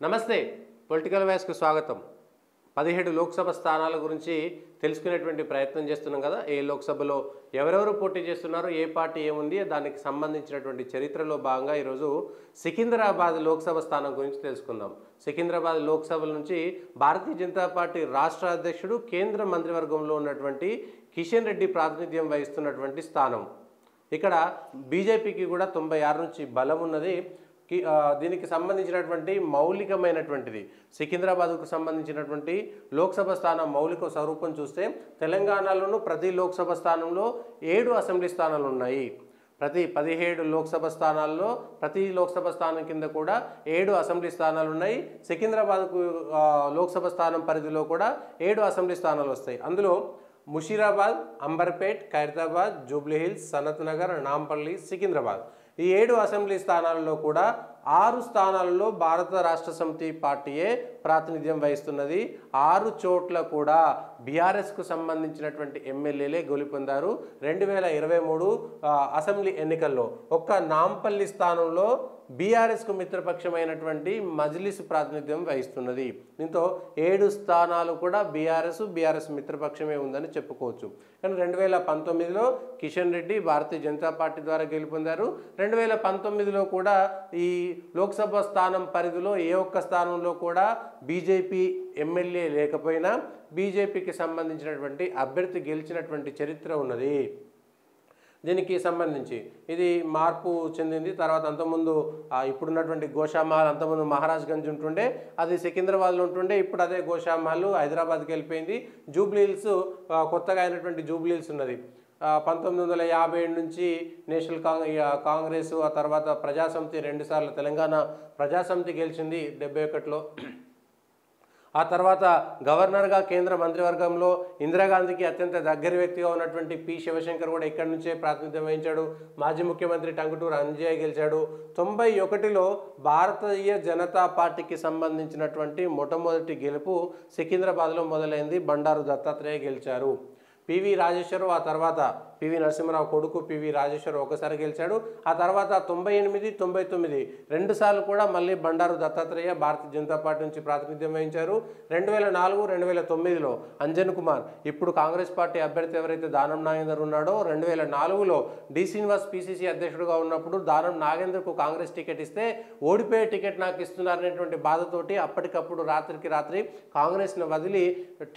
నమస్తే పొలిటికల్ వాయిస్కు స్వాగతం 17 లోక్సభ స్థానాల గురించి తెలుసుకునేటువంటి ప్రయత్నం చేస్తున్నాం కదా ఏ లోక్సభలో ఎవరెవరు పోటీ చేస్తున్నారు ఏ పార్టీ ఏముంది దానికి సంబంధించినటువంటి చరిత్రలో భాగంగా ఈరోజు సికింద్రాబాద్ లోక్సభ స్థానం గురించి తెలుసుకుందాం సికింద్రాబాద్ లోక్సభ నుంచి భారతీయ జనతా పార్టీ రాష్ట్ర అధ్యక్షుడు కేంద్ర మంత్రివర్గంలో ఉన్నటువంటి కిషన్ రెడ్డి ప్రాతినిధ్యం వహిస్తున్నటువంటి స్థానం ఇక్కడ బీజేపీకి కూడా 96 నుంచి బలం ఉన్నది దీనికి సంబంధించినటువంటి మౌలికమైనటువంటిది సికింద్రాబాద్కు సంబంధించినటువంటి లోక్సభ స్థానం మౌలిక స్వరూపం చూస్తే తెలంగాణలోనూ ప్రతి లోక్సభ స్థానంలో 7 అసెంబ్లీ స్థానాలు ఉన్నాయి ప్రతి 17 లోక్సభ స్థానాల్లో ప్రతి లోక్సభ స్థానం కింద కూడా 7 అసెంబ్లీ స్థానాలు ఉన్నాయి సికింద్రాబాద్కు లోక్సభ స్థానం పరిధిలో కూడా 7 అసెంబ్లీ స్థానాలు వస్తాయి అందులో ముషీరాబాద్ అంబర్పేట్ ఖైరతాబాద్ జూబ్లీహిల్స్ సనత్ నగర్ నాంపల్లి సికింద్రాబాద్ ఈ 7 అసెంబ్లీ స్థానాలలో కూడా 6 స్థానాలలో భారత రాష్ట్ర సమితి పార్టీయే ప్రాతినిధ్యం వహిస్తున్నది 6 చోట్ల కూడా బీఆర్ఎస్కు సంబంధించినటువంటి ఎమ్మెల్యేలే గెలుపొందారు 2023 అసెంబ్లీ ఎన్నికల్లో ఒక్క నాంపల్లి స్థానంలో బీఆర్ఎస్కు మిత్రపక్షమైనటువంటి మజ్లిస్ ప్రాతినిధ్యం వహిస్తున్నది దీంతో 7 స్థానాలు కూడా బీఆర్ఎస్ మిత్రపక్షమే ఉందని చెప్పుకోవచ్చు కానీ 2019లో కిషన్ రెడ్డి భారతీయ జనతా పార్టీ ద్వారా గెలుపొందారు 2019లో కూడా ఈ లోక్సభ స్థానం పరిధిలో ఏ ఒక్క స్థానంలో కూడా బీజేపీ ఎమ్మెల్యే లేకపోయినా బీజేపీకి సంబంధించినటువంటి అభ్యర్థి గెలిచినటువంటి చరిత్ర ఉన్నది దీనికి సంబంధించి ఇది మార్పు చెందింది తర్వాత అంతకుముందు ఇప్పుడున్నటువంటి గోషామాల్ అంతకుముందు మహారాజ్గంజ్ ఉంటుండే అది సికింద్రాబాద్లో ఉంటుండే ఇప్పుడు అదే గోషామాల్ హైదరాబాద్కి వెళ్ళిపోయింది జూబ్లీహిల్స్ కొత్తగా అయినటువంటి జూబ్లీహిల్స్ ఉన్నది 1957 నుంచి నేషనల్ కాంగ్రెస్ ఆ తర్వాత ప్రజాసమితి 2 సార్లు తెలంగాణ ప్రజాసమితి గెలిచింది 71లో ఆ తర్వాత గవర్నర్గా కేంద్ర మంత్రివర్గంలో ఇందిరాగాంధీకి అత్యంత దగ్గర వ్యక్తిగా ఉన్నటువంటి పి శివశంకర్ కూడా ఇక్కడి నుంచే ప్రాతినిధ్యం వహించాడు మాజీ ముఖ్యమంత్రి టంగుటూరు అంజయ్య గెలిచాడు 91లో భారతీయ జనతా పార్టీకి సంబంధించినటువంటి మొట్టమొదటి గెలుపు సికింద్రాబాద్లో మొదలైంది బండారు దత్తాత్రేయ గెలిచారు పివి రాజేశ్వరరావు ఆ తర్వాత పివి నరసింహరావు కొడుకు పివి రాజేశ్వరరావు ఒకసారి గెలిచాడు ఆ తర్వాత 98, 99 2 సార్లు కూడా మళ్ళీ బండారు దత్తాత్రేయ భారతీయ జనతా పార్టీ నుంచి ప్రాతినిధ్యం వహించారు 2004, 2009లో అంజన్ కుమార్ ఇప్పుడు కాంగ్రెస్ పార్టీ అభ్యర్థి ఎవరైతే దానం నాగేందర్ ఉన్నాడో 2004లో డి శ్రీనివాస్ పిసిసి అధ్యక్షుడిగా ఉన్నప్పుడు దానం నాగేందర్కు కాంగ్రెస్ టికెట్ ఇస్తే ఓడిపోయే టికెట్ నాకు ఇస్తున్నారనేటువంటి బాధతోటి అప్పటికప్పుడు రాత్రికి రాత్రి కాంగ్రెస్ను వదిలి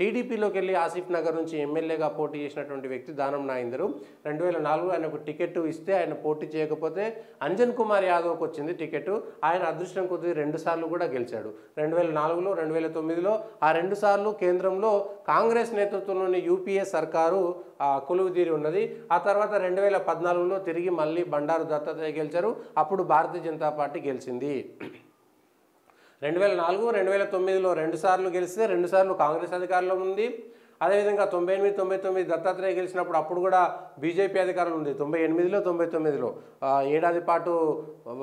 టీడీపీలోకి వెళ్ళి ఆసిఫ్ నగర్ నుంచి ఎమ్మెల్యేగా పోటీ చేసినటువంటి వ్యక్తి దానం నాగేందర్ 2004లో ఆయనకు టికెట్ ఇస్తే ఆయన పోటీ చేయకపోతే అంజన్ కుమార్ యాదవ్కి వచ్చింది టికెట్ ఆయన అదృష్టం కొద్ది 2 సార్లు కూడా గెలిచాడు 2004లో 2009లో ఆ 2 సార్లు కేంద్రంలో కాంగ్రెస్ నేతృత్వంలోని యూపీఏ సర్కారు కొలువుదీరి ఉన్నది ఆ తర్వాత 2014లో తిరిగి మళ్ళీ బండారు దత్తాత్రేయ గెలిచారు అప్పుడు భారతీయ జనతా పార్టీ గెలిచింది 2004, 2009లో 2 సార్లు గెలిస్తే 2 సార్లు కాంగ్రెస్ అధికారంలో ఉంది అదేవిధంగా 98, 99 దత్తాత్రేయ గెలిచినప్పుడు అప్పుడు కూడా బీజేపీ అధికారంలో ఉంది 98లో 99లో ఏడాది పాటు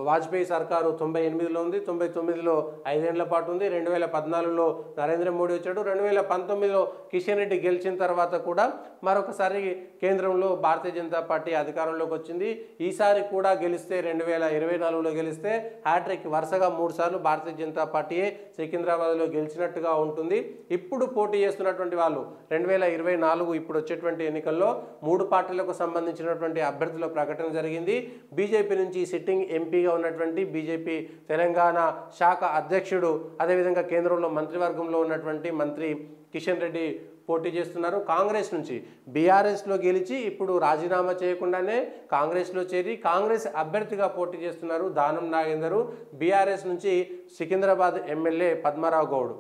వాజ్పేయి సర్కారు 98లో ఉంది 99లో 5 ఏళ్ల పాటు ఉంది 2014లో నరేంద్ర మోడీ వచ్చాడు 2019లో కిషన్ రెడ్డి గెలిచిన తర్వాత కూడా మరొకసారి కేంద్రంలో భారతీయ జనతా పార్టీ అధికారంలోకి వచ్చింది ఈసారి కూడా గెలిస్తే 2024లో గెలిస్తే హ్యాట్రిక్ వరుసగా 3 సార్లు భారతీయ జనతా పార్టీయే సికింద్రాబాద్లో గెలిచినట్టుగా ఉంటుంది ఇప్పుడు పోటీ చేస్తున్నటువంటి వాళ్ళు 2024 ఇప్పుడు వచ్చేటువంటి ఎన్నికల్లో 3 పార్టీలకు సంబంధించినటువంటి అభ్యర్థుల ప్రకటన జరిగింది బీజేపీ నుంచి సిట్టింగ్ ఎంపీగా ఉన్నటువంటి బీజేపీ తెలంగాణ శాఖ అధ్యక్షుడు అదేవిధంగా కేంద్రంలో మంత్రివర్గంలో ఉన్నటువంటి మంత్రి కిషన్ రెడ్డి పోటీ చేస్తున్నారు కాంగ్రెస్ నుంచి బీఆర్ఎస్లో గెలిచి ఇప్పుడు రాజీనామా చేయకుండానే కాంగ్రెస్లో చేరి కాంగ్రెస్ అభ్యర్థిగా పోటీ చేస్తున్నారు దానం నాగేందర్ బీఆర్ఎస్ నుంచి Secunderabad MLA Padmarao Goud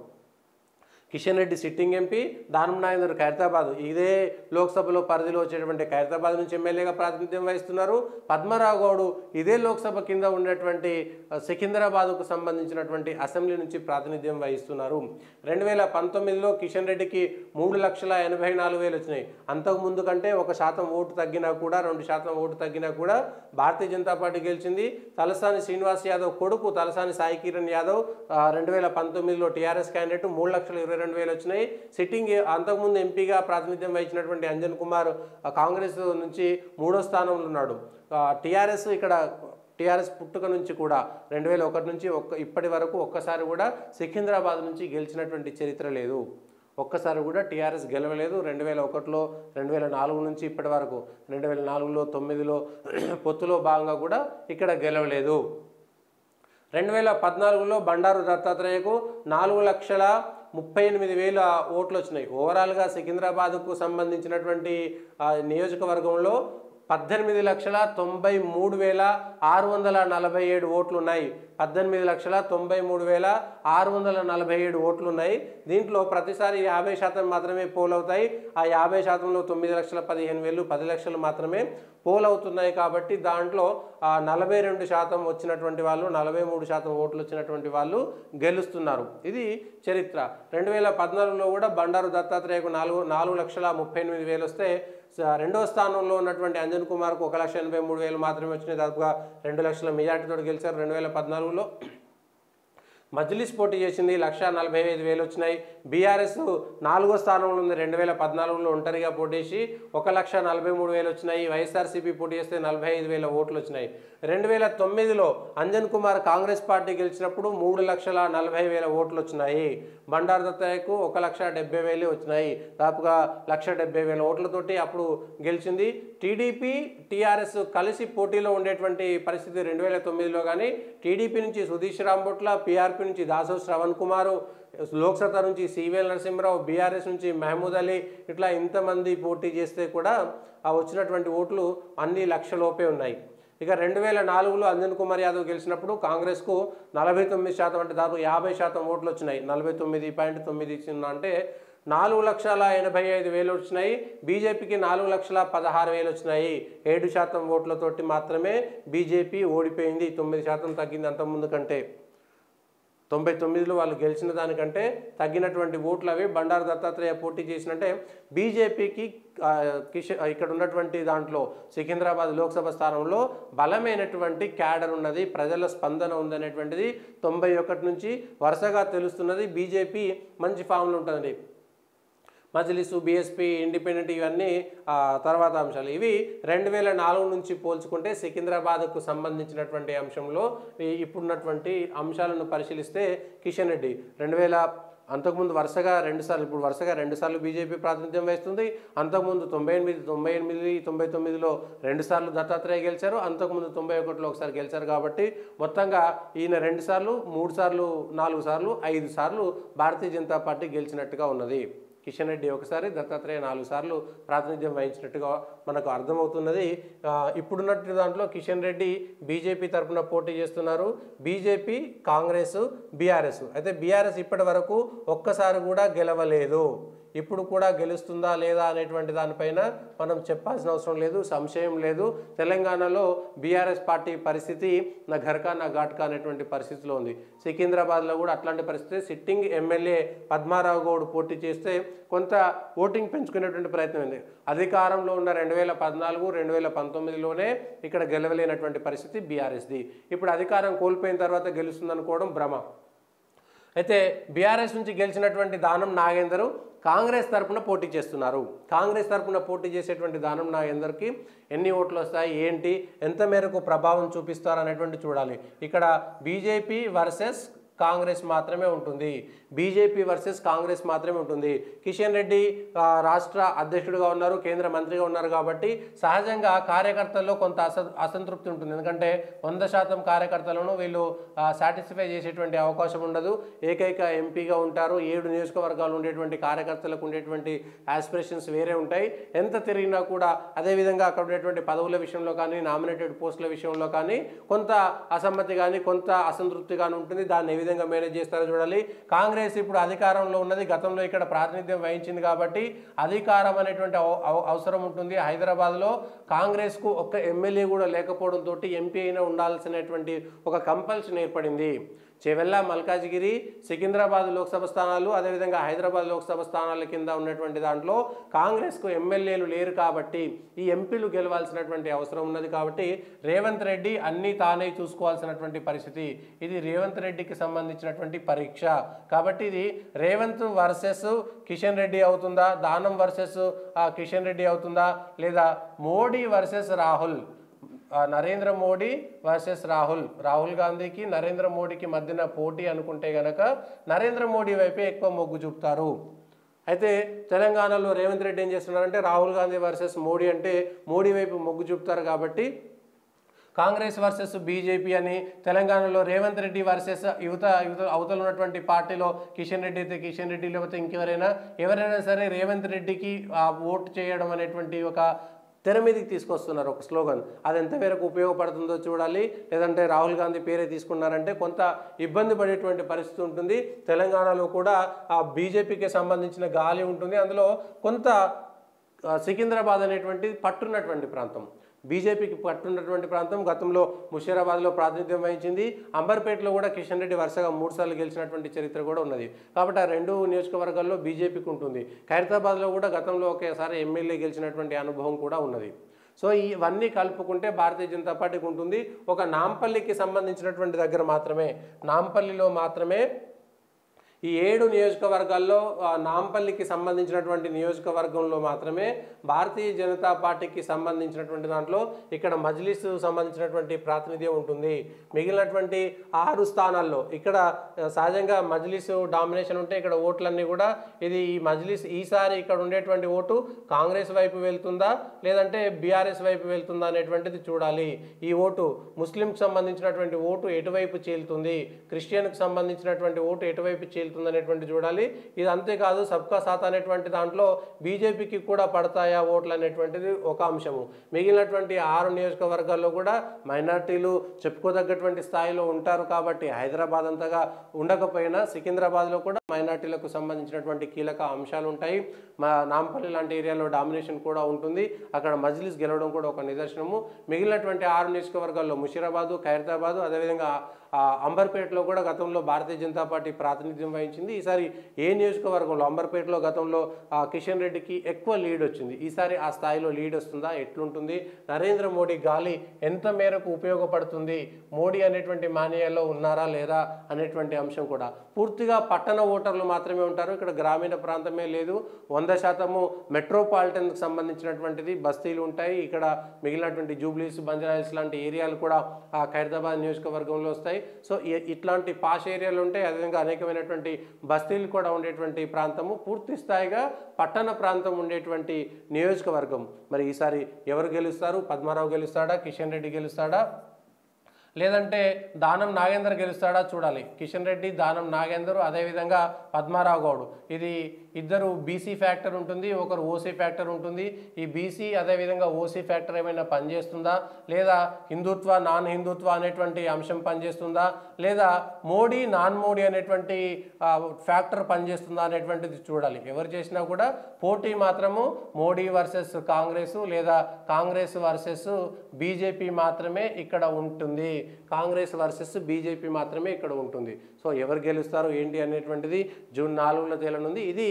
Kishan Reddy sitting MP Danam Nagender Khairatabad ఇదే లోక్సభలో పరిధిలో వచ్చేటువంటి ఖైరతాబాద్ నుంచి ఎమ్మెల్యేగా ప్రాతినిధ్యం వహిస్తున్నారు పద్మరావు గౌడ్ ఇదే లోక్సభ కింద ఉన్నటువంటి సికింద్రాబాద్కు సంబంధించినటువంటి అసెంబ్లీ నుంచి ప్రాతినిధ్యం వహిస్తున్నారు 2019లో కిషన్ రెడ్డికి 3,84,000 వచ్చినాయి అంతకుముందు కంటే 1% ఓటు తగ్గినా కూడా 2% ఓటు తగ్గినా కూడా భారతీయ జనతా పార్టీ గెలిచింది తలసాని శ్రీనివాస్ యాదవ్ కొడుకు తలసాని సాయి కిరణ్ యాదవ్ 2019లో టీఆర్ఎస్ క్యాండిడేట్ 3,22,000 వచ్చినాయి సిట్టింగ్ అంతకుముందు ఎంపీగా ప్రాతినిధ్యం వహించినటువంటి అంజన్ కుమార్ కాంగ్రెస్ నుంచి 3వ స్థానంలో ఉన్నాడు టీఆర్ఎస్ ఇక్కడ టీఆర్ఎస్ పుట్టుక నుంచి కూడా 2001 నుంచి ఇప్పటి వరకు ఒక్కసారి కూడా సికింద్రాబాద్ నుంచి గెలిచినటువంటి చరిత్ర లేదు. ఒక్కసారి కూడా టీఆర్ఎస్ గెలవలేదు. 2001లో 2004 నుంచి ఇప్పటి వరకు 2004లో 9లో పొత్తులో భాగంగా కూడా ఇక్కడ గెలవలేదు. 2014లో బండారు దత్తాత్రేయకు 4,38,000 ఓట్లు వచ్చినాయి. ఓవరాల్గా సికింద్రాబాద్కు సంబంధించినటువంటి నియోజకవర్గంలో 18,93,647 ఓట్లు ఉన్నాయి. 18,93,647 ఓట్లు ఉన్నాయి. దీంట్లో ప్రతిసారి 50% మాత్రమే పోల్ అవుతాయి. ఆ 50%లో 9,15,000 10 లక్షలు మాత్రమే పోల్ అవుతున్నాయి. కాబట్టి దాంట్లో 42% వచ్చినటువంటి వాళ్ళు 43% ఓట్లు వచ్చినటువంటి వాళ్ళు గెలుస్తున్నారు. ఇది చరిత్ర. 2014లో కూడా బండారు దత్తాత్రేయకు 4,38,000 వస్తే రెండవ స్థానంలో ఉన్నటువంటి అంజన్ కుమార్కు 1,83,000 మాత్రమే వచ్చినాయి. దాదాపుగా 2 లక్షల మెజార్టీతో గెలిచారు. 2014లో మజ్లిస్ పోటీ చేసింది, 1,45,000 వచ్చినాయి. బీఆర్ఎస్ 4వ స్థానంలో ఉంది. 2014లో ఒంటరిగా పోటీ చేసి 1,43,000 వచ్చినాయి. వైఎస్ఆర్సీపీ పోటీ చేస్తే 45,000 ఓట్లు వచ్చినాయి. 2009లో అంజన్ కుమార్ కాంగ్రెస్ పార్టీ గెలిచినప్పుడు 3,40,000 ఓట్లు వచ్చినాయి. బండారు దత్తాత్రేయకు 1,70,000 వచ్చినాయి. దాదాపుగా 1,70,000 ఓట్లతోటి అప్పుడు గెలిచింది. టీడీపీ టీఆర్ఎస్ కలిసి పోటీలో ఉండేటువంటి పరిస్థితి 2009లో. కానీ టీడీపీ నుంచి సుధీష్ రాంబొట్ల, పీఆర్పీ నుంచి దాసోజు శ్రవణ్ కుమారు, లోక్సత్తా నుంచి సివిఎల్ నరసింహరావు, బీఆర్ఎస్ నుంచి మహమూద్ అలీ, ఇట్లా ఇంతమంది పోటీ చేస్తే కూడా వచ్చినటువంటి ఓట్లు అన్ని లక్షలోపే ఉన్నాయి. ఇక 2004లో అంజన్ కుమార్ యాదవ్ గెలిచినప్పుడు కాంగ్రెస్కు 49% అంటే దాదాపు 50% ఓట్లు వచ్చినాయి. 49.9 అంటే 4,85,000 వచ్చినాయి. బీజేపీకి 4,16,000 వచ్చినాయి. 7% ఓట్లతోటి మాత్రమే బీజేపీ ఓడిపోయింది. 9% తగ్గింది అంతకుముందు కంటే. 99లో వాళ్ళు గెలిచిన దానికంటే తగ్గినటువంటి ఓట్లు అవి. బండారు దత్తాత్రేయ పోటీ చేసినంటే బీజేపీకి ఇక్కడ ఉన్నటువంటి దాంట్లో సికింద్రాబాద్ లోక్సభ స్థానంలో బలమైనటువంటి క్యాడర్ ఉన్నది, ప్రజల స్పందన ఉందనేటువంటిది 91 నుంచి వరుసగా తెలుస్తున్నది. బీజేపీ మంచి ఫామ్లో ఉంటుంది. మజ్లిసు, బీఎస్పీ, ఇండిపెండెంట్ ఇవన్నీ తర్వాత అంశాలు. ఇవి 2004 నుంచి పోల్చుకుంటే సికింద్రాబాద్కు సంబంధించినటువంటి అంశంలో ఇప్పుడున్నటువంటి అంశాలను పరిశీలిస్తే కిషన్ రెడ్డి అంతకుముందు వరుసగా 2 సార్లు, ఇప్పుడు వరుసగా 2 సార్లు బీజేపీ ప్రాతినిధ్యం వహిస్తుంది. అంతకుముందు 98, 99, 99లో 2 సార్లు దత్తాత్రేయ గెలిచారు. అంతకుముందు 91లో ఒకసారి గెలిచారు. కాబట్టి మొత్తంగా ఈయన 2 సార్లు, 3 సార్లు, 4 సార్లు, 5 సార్లు భారతీయ జనతా పార్టీ గెలిచినట్టుగా ఉన్నది. కిషన్ రెడ్డి ఒకసారి, దత్తాత్రేయ 4 సార్లు ప్రాతినిధ్యం వహించినట్టుగా మనకు అర్థమవుతున్నది. ఇప్పుడున్నట్టు దాంట్లో కిషన్ రెడ్డి బీజేపీ తరఫున పోటీ చేస్తున్నారు. BJP, Congress, BRS. అయితే బీఆర్ఎస్ ఇప్పటి వరకు ఒక్కసారి కూడా గెలవలేదు. ఇప్పుడు కూడా గెలుస్తుందా లేదా అనేటువంటి దానిపైన మనం చెప్పాల్సిన అవసరం లేదు, సంశయం లేదు. తెలంగాణలో బీఆర్ఎస్ పార్టీ పరిస్థితి నా ఘర్కా నా ఘాట్కా అనేటువంటి పరిస్థితిలో ఉంది. సికింద్రాబాద్లో కూడా అట్లాంటి పరిస్థితి. సిట్టింగ్ ఎమ్మెల్యే పద్మారావు గౌడ్ పోటీ చేస్తే కొంత ఓటింగ్ పెంచుకునేటువంటి ప్రయత్నం ఉంది. అధికారంలో ఉన్న 2014, 2019లోనే ఇక్కడ గెలవలేనటువంటి పరిస్థితి బీఆర్ఎస్ది. ఇప్పుడు అధికారం కోల్పోయిన తర్వాత గెలుస్తుందనుకోవడం భ్రమ. అయితే బీఆర్ఎస్ నుంచి గెలిచినటువంటి దానం నాగేందర్ కాంగ్రెస్ తరఫున పోటీ చేస్తున్నారు. కాంగ్రెస్ తరఫున పోటీ చేసేటువంటి దానం నాగేందర్కి ఎన్ని ఓట్లు వస్తాయి, ఏంటి, ఎంత మేరకు ప్రభావం చూపిస్తారు అనేటువంటి చూడాలి. ఇక్కడ బీజేపీ వర్సెస్ కాంగ్రెస్ మాత్రమే ఉంటుంది. బీజేపీ వర్సెస్ కాంగ్రెస్ మాత్రమే ఉంటుంది. కిషన్ రెడ్డి రాష్ట్ర అధ్యక్షుడిగా ఉన్నారు, కేంద్ర మంత్రిగా ఉన్నారు. కాబట్టి సహజంగా కార్యకర్తల్లో కొంత అసంతృప్తి ఉంటుంది. ఎందుకంటే 100% కార్యకర్తలను వీళ్ళు సాటిస్ఫై చేసేటువంటి అవకాశం ఉండదు. ఏకైక ఎంపీగా ఉంటారు. 7 నియోజకవర్గాలు ఉండేటువంటి కార్యకర్తలకు ఉండేటువంటి ఆస్పిరేషన్స్ వేరే ఉంటాయి. ఎంత తిరిగినా కూడా అదేవిధంగా అక్కడ ఉండేటువంటి పదవుల విషయంలో కానీ, నామినేటెడ్ పోస్టుల విషయంలో కానీ కొంత అసమ్మతి కానీ, కొంత అసంతృప్తి కానీ ఉంటుంది. దాన్ని ఏ విధంగా మేనేజ్ చేస్తారో చూడాలి. కాంగ్రెస్ ఇప్పుడు అధికారంలో ఉన్నది, గతంలో ఇక్కడ ప్రాతినిధ్యం వహించింది. కాబట్టి అధికారం అనేటువంటి అవసరం ఉంటుంది. హైదరాబాద్లో కాంగ్రెస్కు ఒక్క ఎమ్మెల్యే కూడా లేకపోవడంతో ఎంపీ అయినా ఉండాల్సినటువంటి ఒక కంపల్షన్ ఏర్పడింది. చెవెల్లా, మల్కాజ్గిరి, సికింద్రాబాద్ లోక్సభ స్థానాలు, అదేవిధంగా హైదరాబాద్ లోక్సభ స్థానాల కింద ఉన్నటువంటి దాంట్లో కాంగ్రెస్కు ఎమ్మెల్యేలు లేరు. కాబట్టి ఈ ఎంపీలు గెలవాల్సినటువంటి అవసరం ఉన్నది. కాబట్టి రేవంత్ రెడ్డి అన్నీ తానే చూసుకోవాల్సినటువంటి పరిస్థితి. ఇది రేవంత్ రెడ్డికి సంబంధించినటువంటి పరీక్ష. కాబట్టి ఇది రేవంత్ వర్సెస్ కిషన్ రెడ్డి అవుతుందా, దానం వర్సెస్ కిషన్ రెడ్డి అవుతుందా, లేదా మోడీ వర్సెస్ రాహుల్, నరేంద్ర మోడీ వర్సెస్ రాహుల్ గాంధీకి నరేంద్ర మోడీకి మధ్యన పోటీ అనుకుంటే గనక నరేంద్ర మోడీ వైపే ఎక్కువ మొగ్గు చూపుతారు. అయితే తెలంగాణలో రేవంత్ రెడ్డి ఏం చేస్తున్నారంటే రాహుల్ గాంధీ వర్సెస్ మోడీ అంటే మోడీ వైపు మొగ్గు చూపుతారు కాబట్టి కాంగ్రెస్ వర్సెస్ బీజేపీ అని, తెలంగాణలో రేవంత్ రెడ్డి వర్సెస్ అవతల ఉన్నటువంటి పార్టీలో కిషన్ రెడ్డి అయితే కిషన్ రెడ్డి, లేకపోతే ఎవరైనా సరే రేవంత్ రెడ్డికి ఓటు చేయడం అనేటువంటి ఒక తెర మీదకి తీసుకొస్తున్నారు ఒక స్లోగన్. అది ఎంతవరకు ఉపయోగపడుతుందో చూడాలి. లేదంటే రాహుల్ గాంధీ పేరే తీసుకున్నారంటే కొంత ఇబ్బంది పడేటువంటి పరిస్థితి ఉంటుంది. తెలంగాణలో కూడా ఆ బీజేపీకి సంబంధించిన గాలి ఉంటుంది. అందులో కొంత సికింద్రాబాద్ అనేటువంటి పట్టున్నటువంటి ప్రాంతం, బీజేపీకి పట్టున్నటువంటి ప్రాంతం. గతంలో ముషీరాబాద్లో ప్రాతినిధ్యం వహించింది. అంబర్పేటలో కూడా కిషన్ రెడ్డి వరుసగా 3 సార్లు గెలిచినటువంటి చరిత్ర కూడా ఉన్నది. కాబట్టి ఆ 2 నియోజకవర్గాల్లో బీజేపీకి ఉంటుంది. ఖైరతాబాద్లో కూడా గతంలో ఒకేసారి ఎమ్మెల్యే గెలిచినటువంటి అనుభవం కూడా ఉన్నది. సో ఇవన్నీ కలుపుకుంటే భారతీయ జనతా పార్టీకి ఉంటుంది. ఒక నాంపల్లికి సంబంధించినటువంటి దగ్గర మాత్రమే, నాంపల్లిలో మాత్రమే ఈ 7 నియోజకవర్గాల్లో నాంపల్లికి సంబంధించినటువంటి నియోజకవర్గంలో మాత్రమే భారతీయ జనతా పార్టీకి సంబంధించినటువంటి దాంట్లో ఇక్కడ మజ్లిస్ సంబంధించినటువంటి ప్రాతినిధ్యం ఉంటుంది. మిగిలినటువంటి 6 స్థానాల్లో ఇక్కడ సహజంగా మజ్లిస్ డామినేషన్ ఉంటే ఇక్కడ ఓట్లన్నీ కూడా ఈ మజ్లిస్ ఈసారి ఇక్కడ ఉండేటువంటి ఓటు కాంగ్రెస్ వైపు వెళ్తుందా లేదంటే బీఆర్ఎస్ వైపు వెళ్తుందా అనేటువంటిది చూడాలి. ఈ ఓటు ముస్లింకి సంబంధించినటువంటి ఓటు ఎటువైపు చీలుతుంది, క్రిస్టియన్కి సంబంధించినటువంటి ఓటు ఎటువైపు అనేటువంటి చూడాలి. ఇది అంతేకాదు సబ్కా సాత్ అనేటువంటి దాంట్లో బీజేపీకి కూడా పడతాయా ఓట్లు అనేటువంటిది ఒక అంశము. మిగిలినటువంటి 6 నియోజకవర్గాల్లో కూడా మైనార్టీలు చెప్పుకోదగ్గటువంటి స్థాయిలో ఉంటారు. కాబట్టి హైదరాబాద్ అంతగా ఉండకపోయినా సికింద్రాబాద్లో కూడా మైనార్టీలకు సంబంధించినటువంటి కీలక అంశాలు ఉంటాయి. నాంపల్లి లాంటి ఏరియాలో డామినేషన్ కూడా ఉంటుంది. అక్కడ మజ్లిస్ గెలవడం కూడా ఒక నిదర్శనము. మిగిలినటువంటి 6 నియోజకవర్గాల్లో ముషీరాబాదు, ఖైరతాబాదు, అదేవిధంగా అంబర్పేటలో కూడా గతంలో భారతీయ జనతా పార్టీ ప్రాతినిధ్యం వహించింది. ఈసారి ఏ నియోజకవర్గంలో అంబర్పేటలో గతంలో కిషన్ రెడ్డికి ఎక్కువ లీడ్ వచ్చింది. ఈసారి ఆ స్థాయిలో లీడ్ వస్తుందా, ఎట్లుంటుంది, నరేంద్ర మోడీ గాలి ఎంత మేరకు ఉపయోగపడుతుంది, మోడీ అనేటువంటి మానియాలో ఉన్నారా లేదా అనేటువంటి అంశం కూడా. పూర్తిగా పట్టణ ఓటర్లు మాత్రమే ఉంటారు. ఇక్కడ గ్రామీణ ప్రాంతమే లేదు. 100% మెట్రోపాలిటన్కి సంబంధించినటువంటిది బస్తీలు ఉంటాయి. ఇక్కడ మిగిలినటువంటి జూబ్లీస్, బంజారాహిల్స్ లాంటి ఏరియాలు కూడా ఖైరతాబాద్ నియోజకవర్గంలో వస్తాయి. సో ఇట్లాంటి పాష్ ఏరియాలు ఉంటాయి. అదేవిధంగా అనేకమైనటువంటి బస్తీలు కూడా ఉండేటువంటి ప్రాంతము, పూర్తి స్థాయిగా పట్టణ ప్రాంతం ఉండేటువంటి నియోజకవర్గం. మరి ఈసారి ఎవరు గెలుస్తారు? పద్మారావు గెలుస్తాడా, కిషన్ రెడ్డి గెలుస్తాడా, లేదంటే దానం నాగేందర్ గెలుస్తాడా చూడాలి. కిషన్ రెడ్డి, దానం నాగేందర్, అదేవిధంగా పద్మారావు గౌడ్, ఇది ఇద్దరు బీసీ ఫ్యాక్టర్ ఉంటుంది, ఒకరు ఓసీ ఫ్యాక్టర్ ఉంటుంది. ఈ బీసీ అదేవిధంగా ఓసీ ఫ్యాక్టర్ ఏమైనా పనిచేస్తుందా, లేదా హిందుత్వ నాన్ హిందుత్వ అనేటువంటి అంశం పనిచేస్తుందా, లేదా మోడీ నాన్ మోడీ అనేటువంటి ఫ్యాక్టర్ పనిచేస్తుందా అనేటువంటిది చూడాలి. ఎవరు చేసినా కూడా పోటీ మాత్రము మోడీ వర్సెస్ కాంగ్రెస్ లేదా కాంగ్రెస్ వర్సెస్ బీజేపీ మాత్రమే ఇక్కడ ఉంటుంది. కాంగ్రెస్ వర్సెస్ బీజేపీ మాత్రమే ఇక్కడ ఉంటుంది. సో ఎవరు గెలుస్తారు ఏంటి అనేటువంటిది జూన్ 4న తేలనుంది. ఇది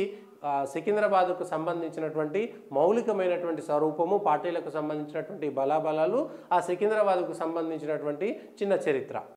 సికింద్రాబాద్కు సంబంధించినటువంటి మౌలికమైనటువంటి స్వరూపము, పార్టీలకు సంబంధించినటువంటి బలాబలాలు, ఆ సికింద్రాబాద్కు సంబంధించినటువంటి చిన్న చరిత్ర.